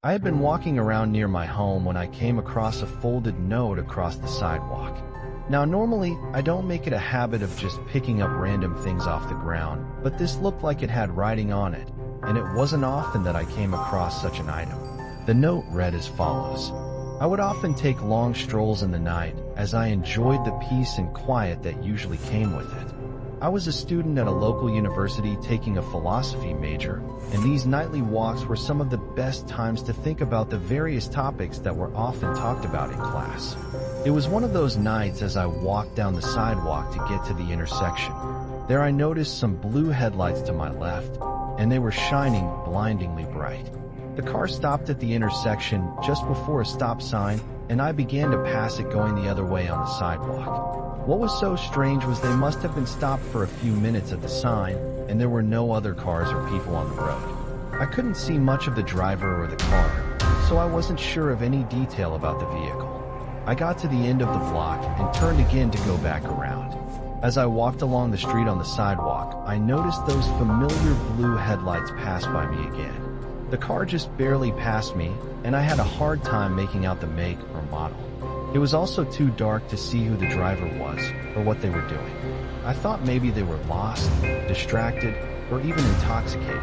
I had been walking around near my home when I came across a folded note across the sidewalk. Now, normally, I don't make it a habit of just picking up random things off the ground, but this looked like it had writing on it, and it wasn't often that I came across such an item. The note read as follows: I would often take long strolls in the night, as I enjoyed the peace and quiet that usually came with it. I was a student at a local university taking a philosophy major, and these nightly walks were some of the best times to think about the various topics that were often talked about in class. It was one of those nights as I walked down the sidewalk to get to the intersection. There I noticed some blue headlights to my left, and they were shining blindingly bright. The car stopped at the intersection just before a stop sign, and I began to pass it going the other way on the sidewalk. What was so strange was they must have been stopped for a few minutes at the sign, and there were no other cars or people on the road. I couldn't see much of the driver or the car, so I wasn't sure of any detail about the vehicle. I got to the end of the block and turned again to go back around. As I walked along the street on the sidewalk, I noticed those familiar blue headlights pass by me again. The car just barely passed me, and I had a hard time making out the make or model. It was also too dark to see who the driver was or what they were doing. I thought maybe they were lost, distracted, or even intoxicated.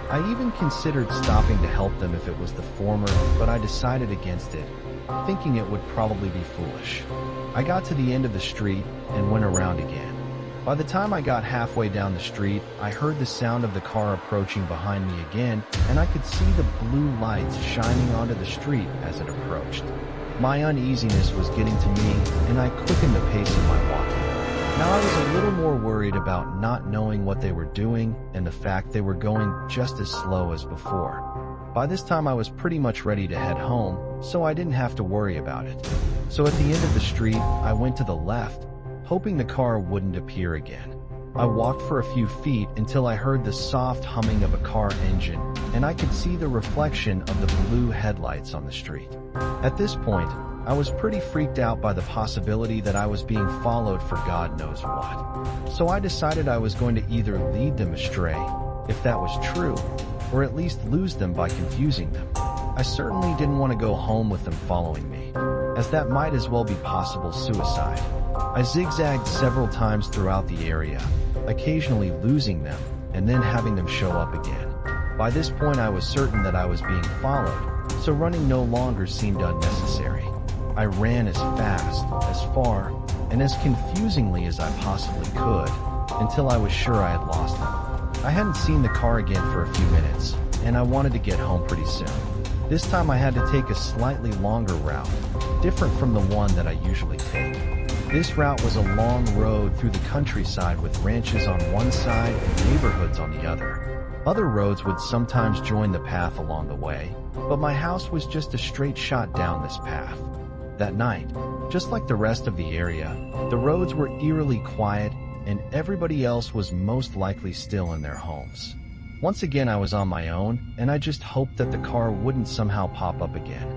I even considered stopping to help them if it was the former, but I decided against it, thinking it would probably be foolish. I got to the end of the street and went around again. By the time I got halfway down the street, I heard the sound of the car approaching behind me again, and I could see the blue lights shining onto the street as it approached. My uneasiness was getting to me, and I quickened the pace of my walking. Now I was a little more worried about not knowing what they were doing and the fact they were going just as slow as before. By this time I was pretty much ready to head home, so I didn't have to worry about it. So at the end of the street, I went to the left, hoping the car wouldn't appear again. I walked for a few feet until I heard the soft humming of a car engine, and I could see the reflection of the blue headlights on the street. At this point, I was pretty freaked out by the possibility that I was being followed for God knows what. So I decided I was going to either lead them astray, if that was true, or at least lose them by confusing them. I certainly didn't want to go home with them following me, as that might as well be possible suicide. I zigzagged several times throughout the area, occasionally losing them and then having them show up again. By this point I was certain that I was being followed, so running no longer seemed unnecessary. I ran as fast, as far, and as confusingly as I possibly could, until I was sure I had lost them. I hadn't seen the car again for a few minutes, and I wanted to get home pretty soon. This time I had to take a slightly longer route, different from the one that I usually take. This route was a long road through the countryside with ranches on one side and neighborhoods on the other. Other roads would sometimes join the path along the way, but my house was just a straight shot down this path. That night, just like the rest of the area, the roads were eerily quiet and everybody else was most likely still in their homes. Once again I was on my own, and I just hoped that the car wouldn't somehow pop up again.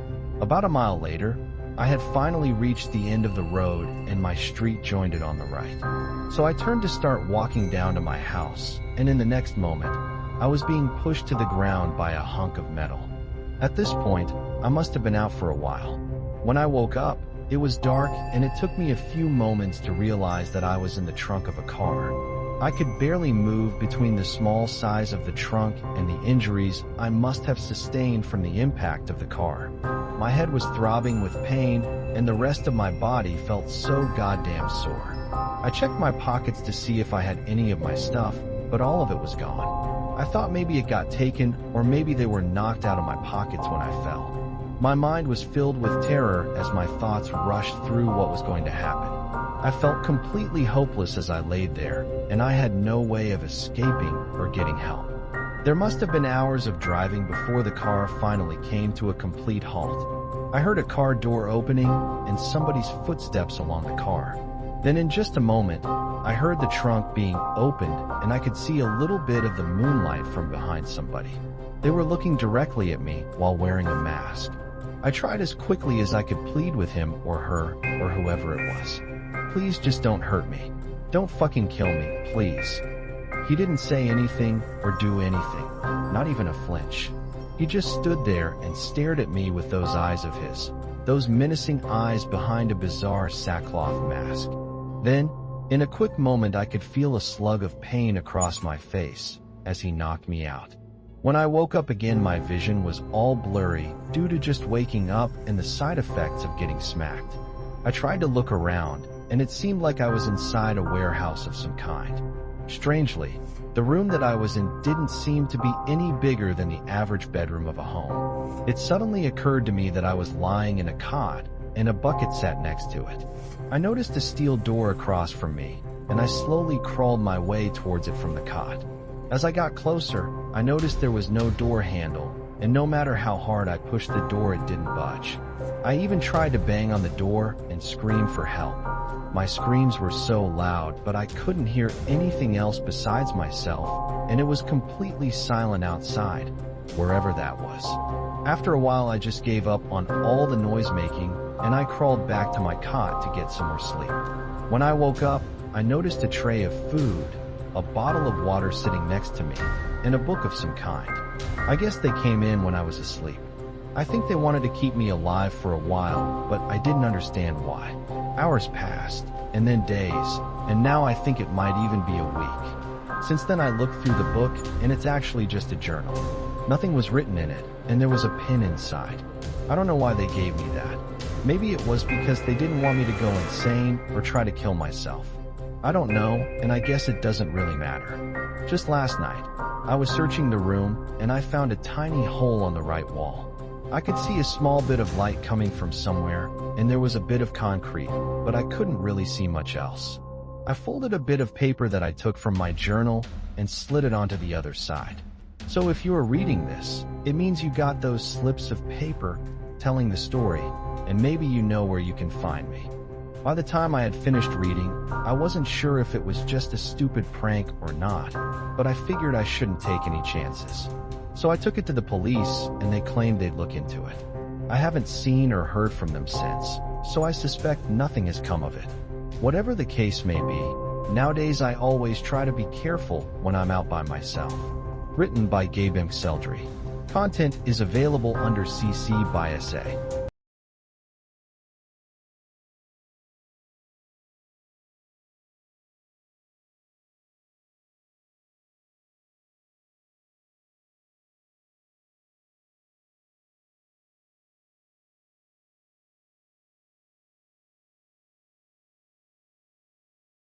About a mile later, I had finally reached the end of the road and my street joined it on the right. So I turned to start walking down to my house, and in the next moment, I was being pushed to the ground by a hunk of metal. At this point, I must have been out for a while. When I woke up, it was dark and it took me a few moments to realize that I was in the trunk of a car. I could barely move between the small size of the trunk and the injuries I must have sustained from the impact of the car. My head was throbbing with pain and the rest of my body felt so goddamn sore. I checked my pockets to see if I had any of my stuff, but all of it was gone. I thought maybe it got taken or maybe they were knocked out of my pockets when I fell. My mind was filled with terror as my thoughts rushed through what was going to happen. I felt completely hopeless as I laid there, and I had no way of escaping or getting help. There must have been hours of driving before the car finally came to a complete halt. I heard a car door opening and somebody's footsteps along the car. Then in just a moment, I heard the trunk being opened and I could see a little bit of the moonlight from behind somebody. They were looking directly at me while wearing a mask. I tried as quickly as I could plead with him or her or whoever it was. Please just don't hurt me. Don't fucking kill me, please. He didn't say anything or do anything, not even a flinch. He just stood there and stared at me with those eyes of his, those menacing eyes behind a bizarre sackcloth mask. Then, in a quick moment, I could feel a slug of pain across my face as he knocked me out. When I woke up again, my vision was all blurry due to just waking up and the side effects of getting smacked. I tried to look around, and it seemed like I was inside a warehouse of some kind. Strangely, the room that I was in didn't seem to be any bigger than the average bedroom of a home. It suddenly occurred to me that I was lying in a cot, and a bucket sat next to it. I noticed a steel door across from me, and I slowly crawled my way towards it from the cot. As I got closer, I noticed there was no door handle, and no matter how hard I pushed the door, it didn't budge. I even tried to bang on the door and scream for help. My screams were so loud, but I couldn't hear anything else besides myself, and it was completely silent outside, wherever that was. After a while, I just gave up on all the noise making, and I crawled back to my cot to get some more sleep. When I woke up, I noticed a tray of food, a bottle of water sitting next to me, and a book of some kind. I guess they came in when I was asleep. I think they wanted to keep me alive for a while, but I didn't understand why. Hours passed, and then days, and now I think it might even be a week. Since then, I looked through the book, and it's actually just a journal. Nothing was written in it, and there was a pin inside. I don't know why they gave me that. Maybe it was because they didn't want me to go insane or try to kill myself. I don't know, and I guess it doesn't really matter. Just last night, I was searching the room, and I found a tiny hole on the right wall. I could see a small bit of light coming from somewhere, and there was a bit of concrete, but I couldn't really see much else. I folded a bit of paper that I took from my journal and slid it onto the other side. So if you are reading this, it means you got those slips of paper telling the story, and maybe you know where you can find me. By the time I had finished reading, I wasn't sure if it was just a stupid prank or not, but I figured I shouldn't take any chances. So I took it to the police, and they claimed they'd look into it. I haven't seen or heard from them since, so I suspect nothing has come of it. Whatever the case may be, nowadays I always try to be careful when I'm out by myself. Written by Gabe M. Seldry. Content is available under CC by SA.